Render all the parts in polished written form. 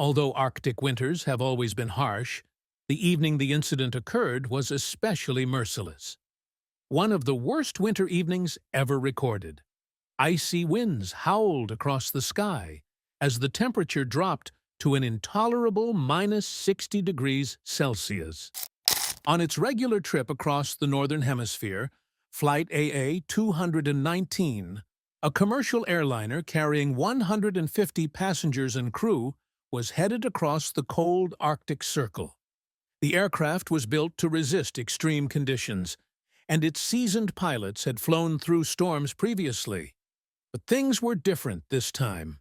Although Arctic winters have always been harsh, the evening the incident occurred was especially merciless. One of the worst winter evenings ever recorded. Icy winds howled across the sky as the temperature dropped to an intolerable -60 degrees Celsius. On its regular trip across the Northern Hemisphere, Flight AA-219, a commercial airliner carrying 150 passengers and crew, was headed across the cold Arctic Circle. The aircraft was built to resist extreme conditions, and its seasoned pilots had flown through storms previously. But things were different this time.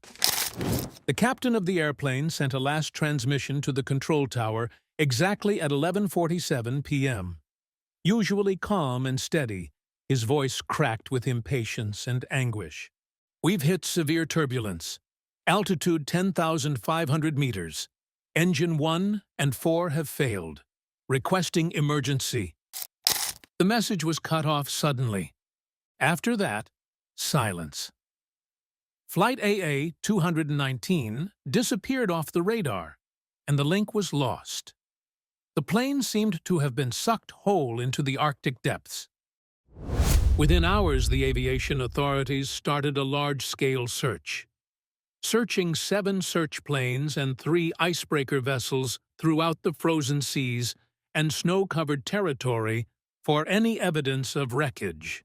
The captain of the airplane sent a last transmission to the control tower exactly at 11:47 p.m. Usually calm and steady, his voice cracked with impatience and anguish. "We've hit severe turbulence. Altitude 10,500 meters. Engine 1 and 4 have failed. Requesting emergency." The message was cut off suddenly. After that, silence. Flight AA-219 disappeared off the radar, and the link was lost. The plane seemed to have been sucked whole into the Arctic depths. Within hours, the aviation authorities started a large-scale search. Searching 7 search planes and 3 icebreaker vessels throughout the frozen seas and snow-covered territory for any evidence of wreckage.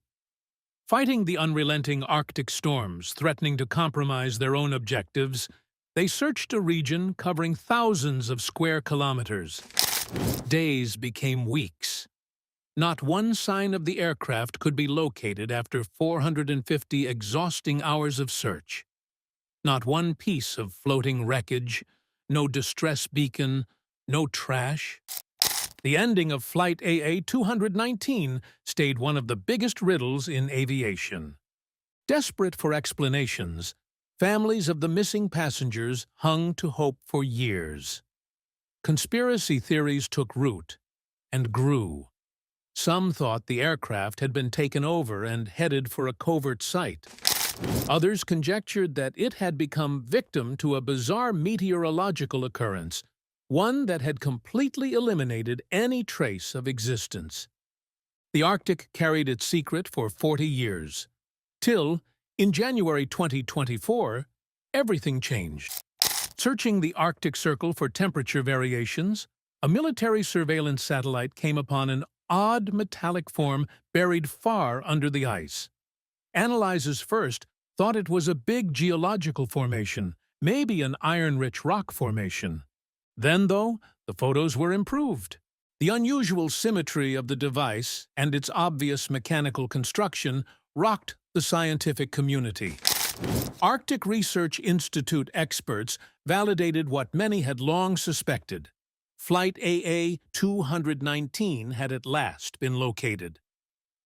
Fighting the unrelenting Arctic storms threatening to compromise their own objectives, they searched a region covering thousands of square kilometers. Days became weeks. Not one sign of the aircraft could be located after 450 exhausting hours of search. Not one piece of floating wreckage, no distress beacon, no trash. The ending of Flight AA-219 stayed one of the biggest riddles in aviation. Desperate for explanations, families of the missing passengers hung to hope for years. Conspiracy theories took root and grew. Some thought the aircraft had been taken over and headed for a covert site. Others conjectured that it had become victim to a bizarre meteorological occurrence, one that had completely eliminated any trace of existence. The Arctic carried its secret for 40 years, till, in January 2024, everything changed. Searching the Arctic Circle for temperature variations, a military surveillance satellite came upon an odd metallic form buried far under the ice. Analyzers first thought it was a big geological formation, maybe an iron-rich rock formation. Then, though, the photos were improved. The unusual symmetry of the device and its obvious mechanical construction rocked the scientific community. Arctic Research Institute experts validated what many had long suspected. Flight AA-219 had at last been located.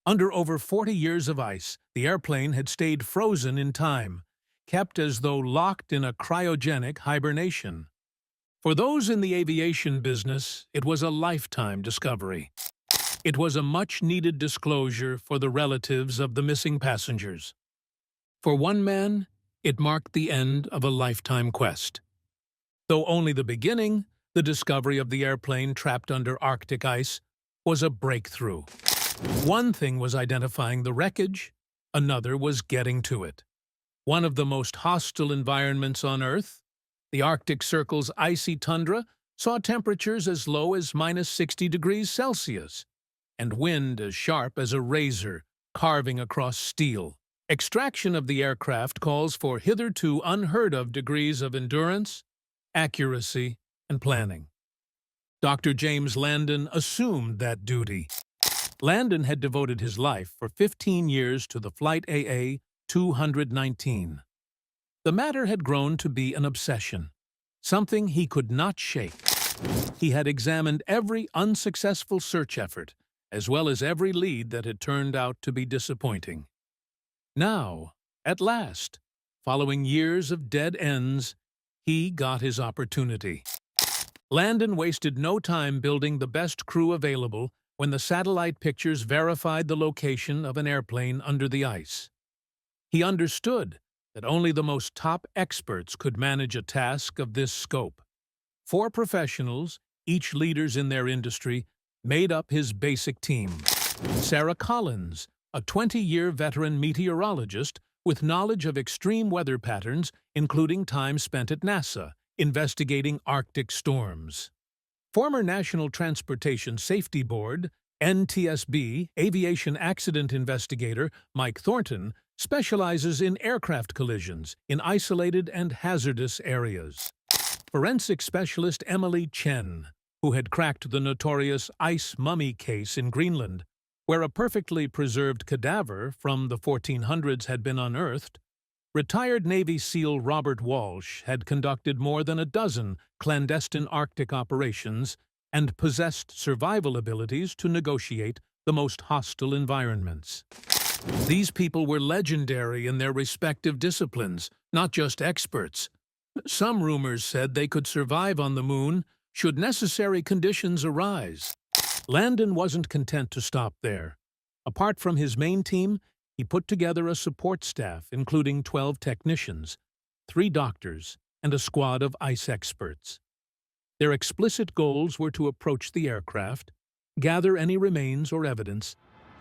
Under over 40 years of ice, the airplane had stayed frozen in time, kept as though locked in a cryogenic hibernation. For those in the aviation business, it was a lifetime discovery. It was a much-needed disclosure for the relatives of the missing passengers. For one man, it marked the end of a lifetime quest. Though only the beginning, the discovery of the airplane trapped under Arctic ice was a breakthrough. One thing was identifying the wreckage, another was getting to it. One of the most hostile environments on Earth, the Arctic Circle's icy tundra, saw temperatures as low as -60 degrees Celsius, and wind as sharp as a razor carving across steel. Extraction of the aircraft calls for hitherto unheard-of degrees of endurance, accuracy, and planning. Dr. James Landon assumed that duty. Landon had devoted his life for 15 years to the Flight AA-219. The matter had grown to be an obsession, something he could not shake. He had examined every unsuccessful search effort, as well as every lead that had turned out to be disappointing. Now, at last, following years of dead ends, he got his opportunity. Landon wasted no time building the best crew available when the satellite pictures verified the location of an airplane under the ice. He understood that only the most top experts could manage a task of this scope. 4 professionals, each leaders in their industry, made up his basic team. Sarah Collins, a 20-year veteran meteorologist with knowledge of extreme weather patterns, including time spent at NASA, investigating Arctic storms. Former National Transportation Safety Board, NTSB, aviation accident investigator Mike Thornton specializes in aircraft collisions in isolated and hazardous areas. Forensic specialist Emily Chen, who had cracked the notorious ice mummy case in Greenland, where a perfectly preserved cadaver from the 1400s had been unearthed, retired Navy SEAL Robert Walsh had conducted more than a dozen clandestine Arctic operations and possessed survival abilities to negotiate the most hostile environments. These people were legendary in their respective disciplines, not just experts. Some rumors said they could survive on the moon should necessary conditions arise. Landon wasn't content to stop there. Apart from his main team, he put together a support staff including 12 technicians, 3 doctors, and a squad of ice experts. Their explicit goals were to approach the aircraft, gather any remains or evidence,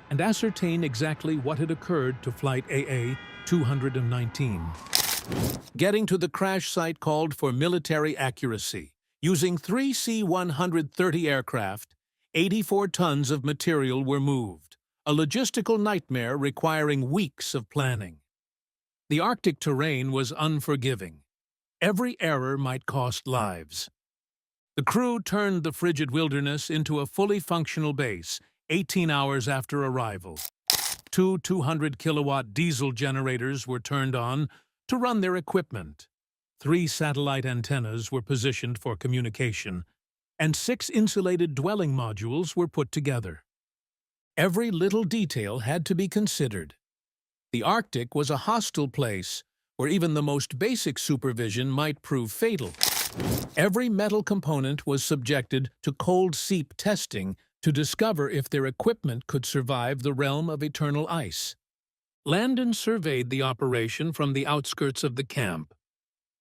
and ascertain exactly what had occurred to Flight AA-219. Getting to the crash site called for military accuracy. Using 3 C-130 aircraft, 84 tons of material were moved, a logistical nightmare requiring weeks of planning. The Arctic terrain was unforgiving. Every error might cost lives. The crew turned the frigid wilderness into a fully functional base 18 hours after arrival. 2 200-kilowatt diesel generators were turned on to run their equipment. 3 satellite antennas were positioned for communication, and 6 insulated dwelling modules were put together. Every little detail had to be considered. The Arctic was a hostile place where even the most basic supervision might prove fatal. Every metal component was subjected to cold seep testing to discover if their equipment could survive the realm of eternal ice. Landon surveyed the operation from the outskirts of the camp.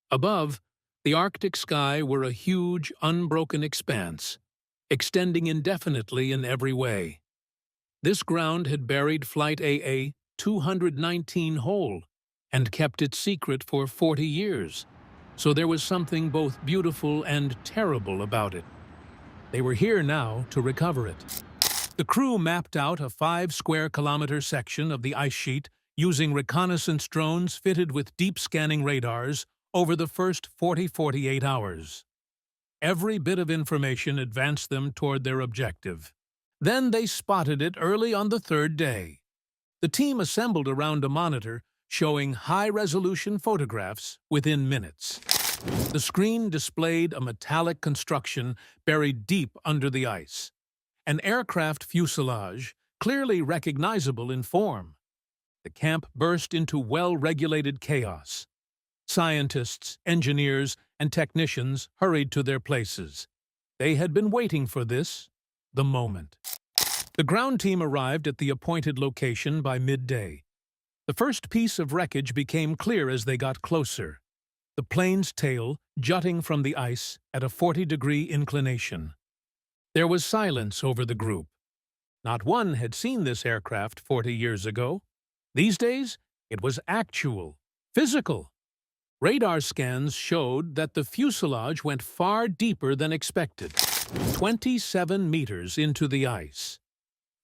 Above, the Arctic sky were a huge, unbroken expanse, extending indefinitely in every way. This ground had buried Flight AA-219 whole and kept it secret for 40 years, so there was something both beautiful and terrible about it. They were here now to recover it. The crew mapped out a 5-square-kilometer section of the ice sheet using reconnaissance drones fitted with deep-scanning radars over the first 48 hours. Every bit of information advanced them toward their objective. Then they spotted it early on the 3rd day. The team assembled around a monitor showing high-resolution photographs within minutes. The screen displayed a metallic construction buried deep under the ice, an aircraft fuselage clearly recognizable in form. The camp burst into well-regulated chaos. Scientists, engineers, and technicians hurried to their places. They had been waiting for this, the moment. The ground team arrived at the appointed location by midday. The first piece of wreckage became clear as they got closer, the plane's tail jutting from the ice at a 40-degree inclination. There was silence over the group. Not one had seen this aircraft 40 years ago. These days, it was actual, physical. Radar scans showed that the fuselage went far deeper than expected, 27 meters into the ice.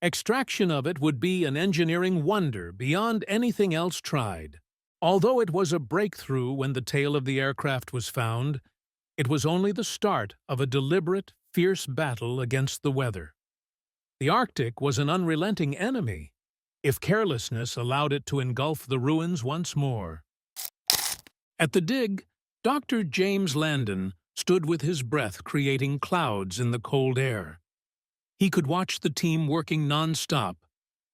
Extraction of it would be an engineering wonder beyond anything else tried. Although it was a breakthrough when the tail of the aircraft was found, it was only the start of a deliberate, fierce battle against the weather. The Arctic was an unrelenting enemy, if carelessness allowed it to engulf the ruins once more. At the dig, Dr. James Landon stood with his breath creating clouds in the cold air. He could watch the team working non-stop,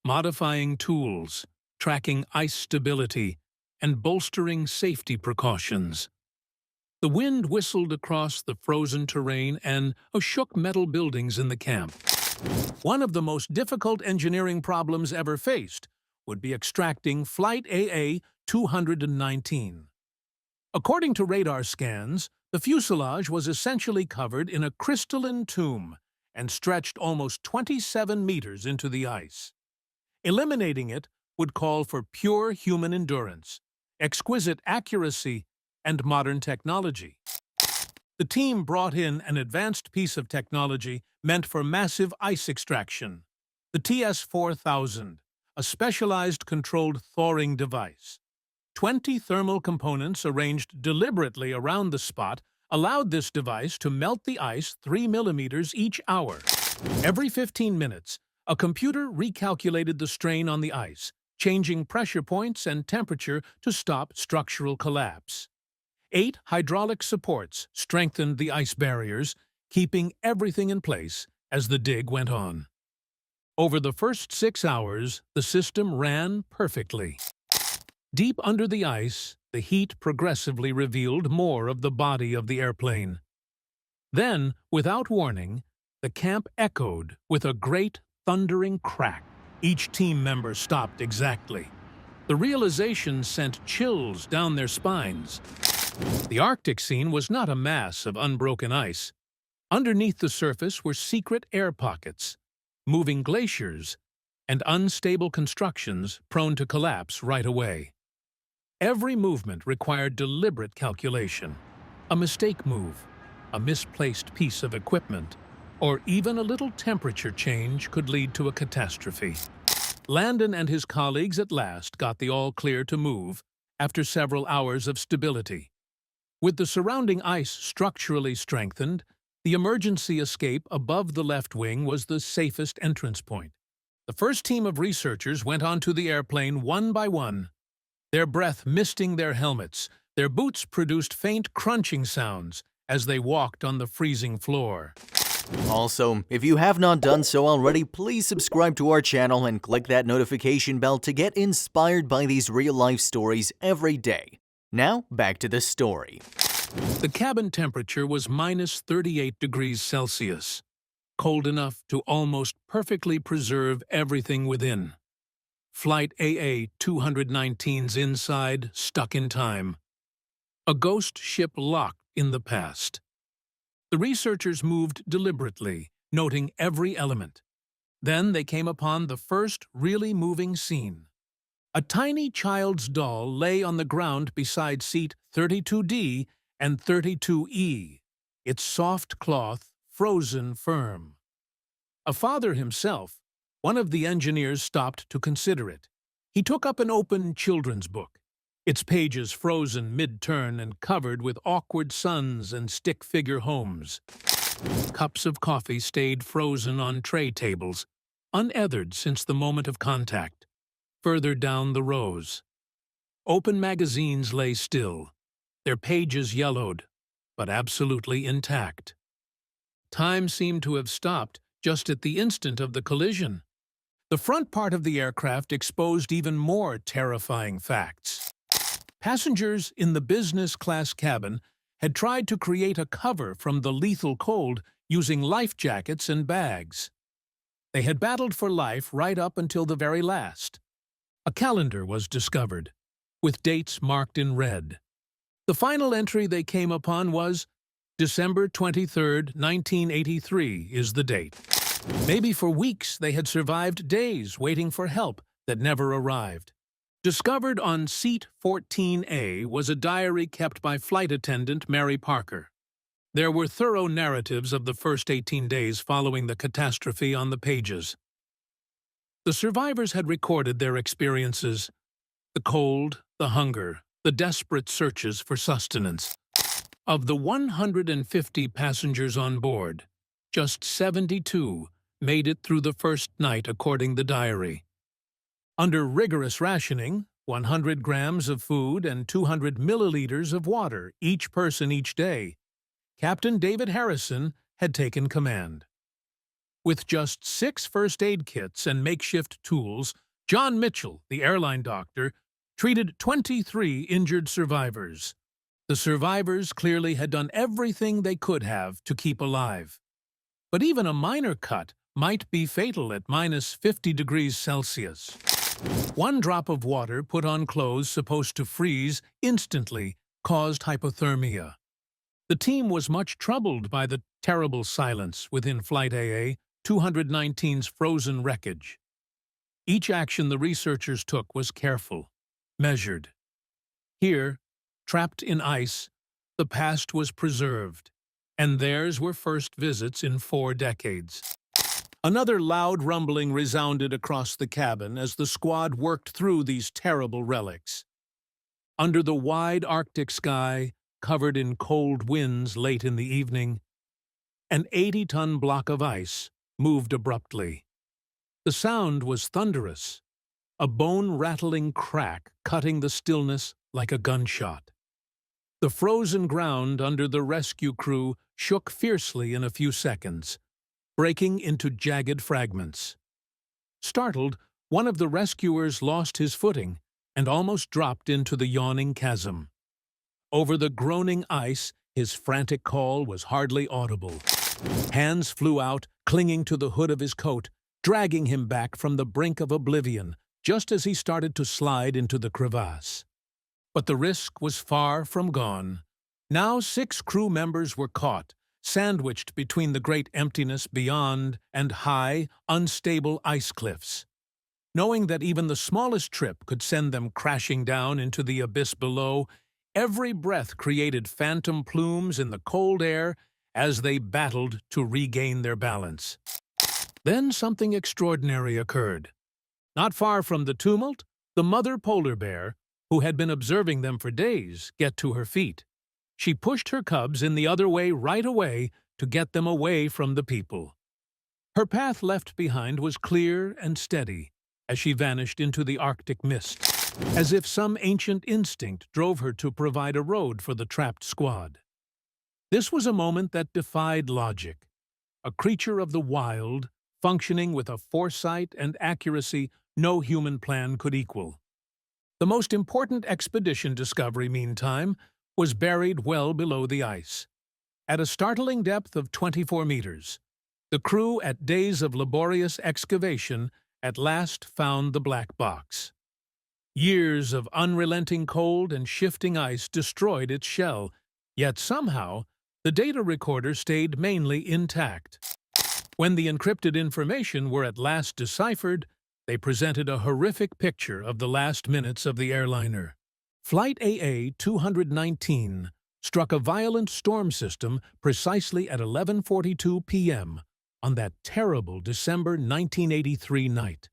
modifying tools, tracking ice stability, and bolstering safety precautions. The wind whistled across the frozen terrain and shook metal buildings in the camp. One of the most difficult engineering problems ever faced would be extracting Flight AA-219. According to radar scans, The fuselage was essentially covered in a crystalline tomb and stretched almost 27 meters into the ice. Eliminating it would call for pure human endurance, exquisite accuracy, and modern technology. The team brought in an advanced piece of technology meant for massive ice extraction, the TS-4000, a specialized controlled thawing device. 20 thermal components arranged deliberately around the spot allowed this device to melt the ice 3 millimeters each hour. Every 15 minutes, a computer recalculated the strain on the ice, changing pressure points and temperature to stop structural collapse. 8 hydraulic supports strengthened the ice barriers, keeping everything in place as the dig went on. Over the first 6 hours, the system ran perfectly. Deep under the ice, the heat progressively revealed more of the body of the airplane. Then, without warning, the camp echoed with a great thundering crack. Each team member stopped exactly. The realization sent chills down their spines. The Arctic scene was not a mass of unbroken ice. Underneath the surface were secret air pockets, moving glaciers, and unstable constructions prone to collapse right away. Every movement required deliberate calculation. A mistake move, a misplaced piece of equipment, or even a little temperature change could lead to a catastrophe. Landon and his colleagues at last got the all-clear to move after several hours of stability. With the surrounding ice structurally strengthened, the emergency escape above the left wing was the safest entrance point. The first team of researchers went onto the airplane one by one, their breath misting their helmets. Their boots produced faint crunching sounds as they walked on the freezing floor. Also, if you have not done so already, please subscribe to our channel and click that notification bell to get inspired by these real-life stories every day. Now, back to the story. The cabin temperature was minus 38 degrees Celsius, cold enough to almost perfectly preserve everything within. Flight AA-219's inside stuck in time. A ghost ship locked in the past. The researchers moved deliberately, noting every element. Then they came upon the first really moving scene. A tiny child's doll lay on the ground beside seat 32D and 32E, its soft cloth frozen firm. A father himself, one of the engineers, stopped to consider it. He took up an open children's book, its pages frozen mid-turn and covered with awkward suns and stick-figure homes. Cups of coffee stayed frozen on tray tables, unethered since the moment of contact. Further down the rows, open magazines lay still, their pages yellowed, but absolutely intact. Time seemed to have stopped just at the instant of the collision. The front part of the aircraft exposed even more terrifying facts. Passengers in the business class cabin had tried to create a cover from the lethal cold using life jackets and bags. They had battled for life right up until the very last. A calendar was discovered, with dates marked in red. The final entry they came upon was December 23, 1983 is the date. Maybe for weeks they had survived days waiting for help that never arrived. Discovered on seat 14A was a diary kept by flight attendant Mary Parker. There were thorough narratives of the first 18 days following the catastrophe on the pages. The survivors had recorded their experiences: the cold, the hunger, the desperate searches for sustenance. Of the 150 passengers on board, just 72 made it through the first night according to the diary. Under rigorous rationing, 100 grams of food and 200 milliliters of water each person each day, Captain David Harrison had taken command. With just 6 first aid kits and makeshift tools, John Mitchell, the airline doctor, treated 23 injured survivors. The survivors clearly had done everything they could have to keep alive. But even a minor cut might be fatal at minus 50 degrees Celsius. One drop of water put on clothes supposed to freeze instantly caused hypothermia. The team was much troubled by the terrible silence within Flight AA 219's frozen wreckage. Each action the researchers took was careful, measured. Here, trapped in ice, the past was preserved, and theirs were first visits in 4 decades. Another loud rumbling resounded across the cabin as the squad worked through these terrible relics. Under the wide Arctic sky, covered in cold winds late in the evening, an 80-ton block of ice moved abruptly. The sound was thunderous, a bone-rattling crack cutting the stillness like a gunshot. The frozen ground under the rescue crew shook fiercely in a few seconds, breaking into jagged fragments. Startled, one of the rescuers lost his footing and almost dropped into the yawning chasm. Over the groaning ice, his frantic call was hardly audible. Hands flew out, clinging to the hood of his coat, dragging him back from the brink of oblivion just as he started to slide into the crevasse. But the risk was far from gone. Now 6 crew members were caught, sandwiched between the great emptiness beyond and high, unstable ice cliffs. Knowing that even the smallest trip could send them crashing down into the abyss below, every breath created phantom plumes in the cold air as they battled to regain their balance. Then something extraordinary occurred. Not far from the tumult, the mother polar bear, who had been observing them for days, get to her feet. She pushed her cubs in the other way right away to get them away from the people. Her path left behind was clear and steady as she vanished into the Arctic mist, as if some ancient instinct drove her to provide a road for the trapped squad. This was a moment that defied logic. A creature of the wild, functioning with a foresight and accuracy no human plan could equal. The most important expedition discovery, meantime, was buried well below the ice. At a startling depth of 24 meters, the crew, at days of laborious excavation, at last found the black box. Years of unrelenting cold and shifting ice destroyed its shell, yet somehow the data recorder stayed mainly intact. When the encrypted information were at last deciphered, they presented a horrific picture of the last minutes of the airliner. Flight AA 219 struck a violent storm system precisely at 11:42 p.m. on that terrible December 1983 night.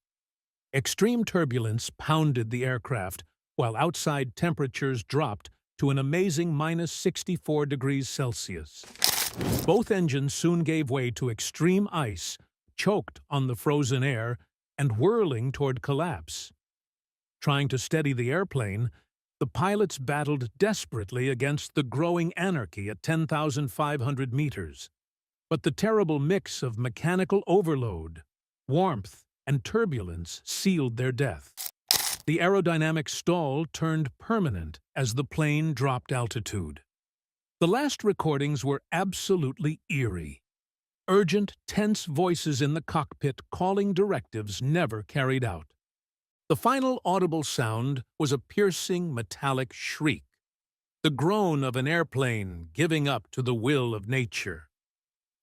Extreme turbulence pounded the aircraft, while outside temperatures dropped to an amazing -64 degrees Celsius. Both engines soon gave way to extreme ice, choked on the frozen air, and whirling toward collapse. Trying to steady the airplane, the pilots battled desperately against the growing anarchy at 10,500 meters. But the terrible mix of mechanical overload, warmth, and turbulence sealed their death. The aerodynamic stall turned permanent as the plane dropped altitude. The last recordings were absolutely eerie. Urgent, tense voices in the cockpit calling directives never carried out. The final audible sound was a piercing, metallic shriek, the groan of an airplane giving up to the will of nature.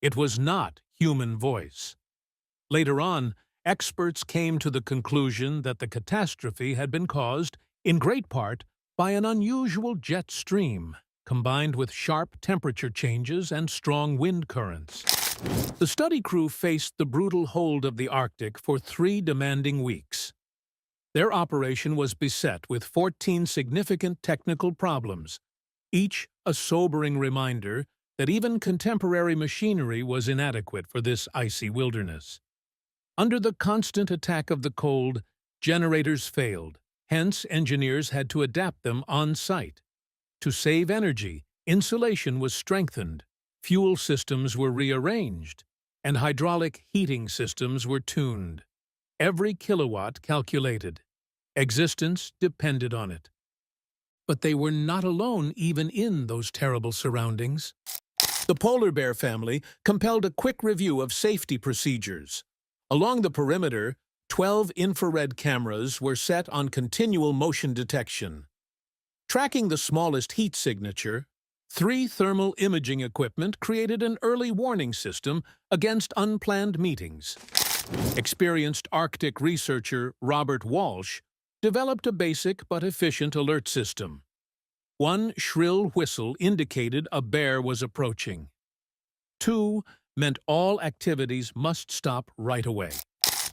It was not human voice. Later on, experts came to the conclusion that the catastrophe had been caused, in great part, by an unusual jet stream, combined with sharp temperature changes and strong wind currents. The study crew faced the brutal hold of the Arctic for 3 demanding weeks. Their operation was beset with 14 significant technical problems, each a sobering reminder that even contemporary machinery was inadequate for this icy wilderness. Under the constant attack of the cold, generators failed, hence engineers had to adapt them on site. To save energy, insulation was strengthened, fuel systems were rearranged, and hydraulic heating systems were tuned. Every kilowatt calculated. Existence depended on it. But they were not alone even in those terrible surroundings. The polar bear family compelled a quick review of safety procedures. Along the perimeter, 12 infrared cameras were set on continual motion detection. Tracking the smallest heat signature, Three thermal imaging equipment created an early warning system against unplanned meetings. Experienced Arctic researcher Robert Walsh developed a basic but efficient alert system. One shrill whistle indicated a bear was approaching. Two meant all activities must stop right away.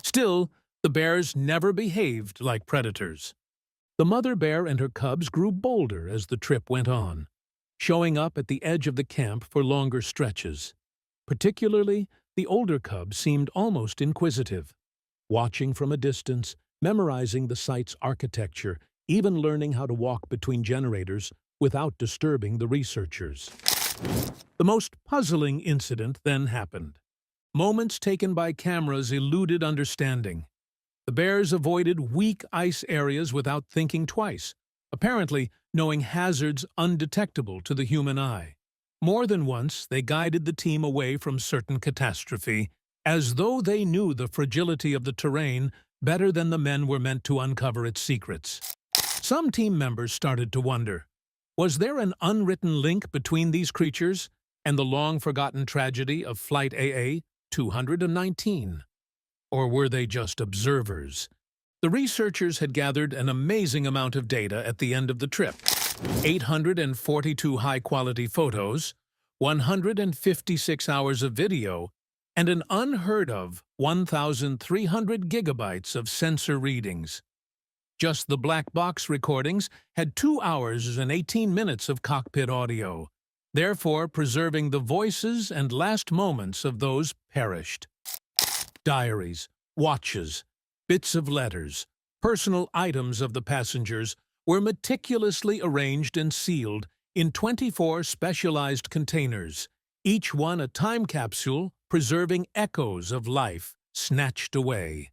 Still, the bears never behaved like predators. The mother bear and her cubs grew bolder as the trip went on, showing up at the edge of the camp for longer stretches. Particularly, the older cub seemed almost inquisitive, watching from a distance, memorizing the site's architecture, even learning how to walk between generators without disturbing the researchers. The most puzzling incident then happened. Moments taken by cameras eluded understanding. The bears avoided weak ice areas without thinking twice, apparently knowing hazards undetectable to the human eye. More than once, they guided the team away from certain catastrophe, as though they knew the fragility of the terrain better than the men were meant to uncover its secrets. Some team members started to wonder, was there an unwritten link between these creatures and the long-forgotten tragedy of Flight AA 219? Or were they just observers? The researchers had gathered an amazing amount of data at the end of the trip. 842 high-quality photos, 156 hours of video, and an unheard-of 1,300 gigabytes of sensor readings. Just the black box recordings had 2 hours and 18 minutes of cockpit audio, therefore preserving the voices and last moments of those perished. Diaries, watches, bits of letters, personal items of the passengers were meticulously arranged and sealed in 24 specialized containers, each one a time capsule preserving echoes of life snatched away.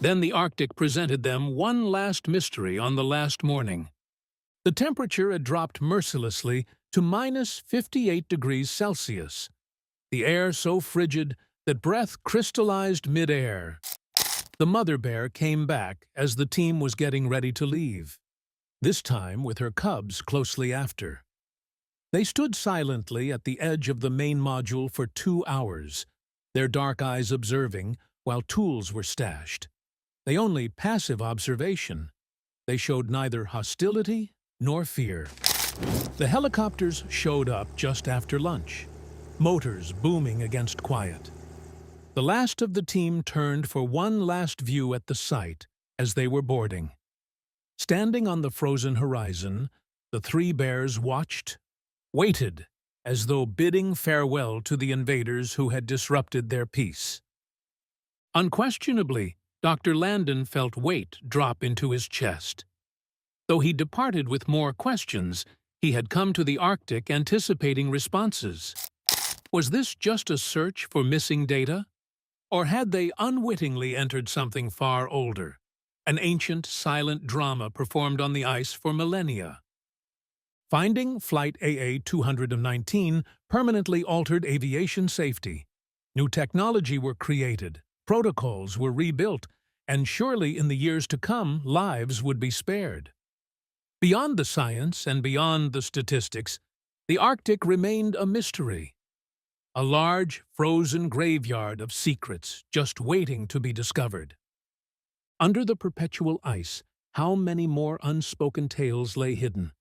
Then the Arctic presented them one last mystery on the last morning. The temperature had dropped mercilessly to -58 degrees Celsius, the air so frigid that breath crystallized mid-air. The mother bear came back as the team was getting ready to leave, this time with her cubs closely after. They stood silently at the edge of the main module for 2 hours, their dark eyes observing while tools were stashed. They only passive observation. They showed neither hostility nor fear. The helicopters showed up just after lunch, motors booming against quiet. The last of the team turned for one last view at the site as they were boarding. Standing on the frozen horizon, the three bears watched, waited, as though bidding farewell to the invaders who had disrupted their peace. Unquestionably, Dr. Landon felt weight drop into his chest. Though he departed with more questions, he had come to the Arctic anticipating responses. Was this just a search for missing data? Or had they unwittingly entered something far older, an ancient, silent drama performed on the ice for millennia? Finding Flight AA 219 permanently altered aviation safety. New technology were created, protocols were rebuilt, and surely in the years to come, lives would be spared. Beyond the science and beyond the statistics, the Arctic remained a mystery. A large, frozen graveyard of secrets just waiting to be discovered. Under the perpetual ice, how many more unspoken tales lay hidden?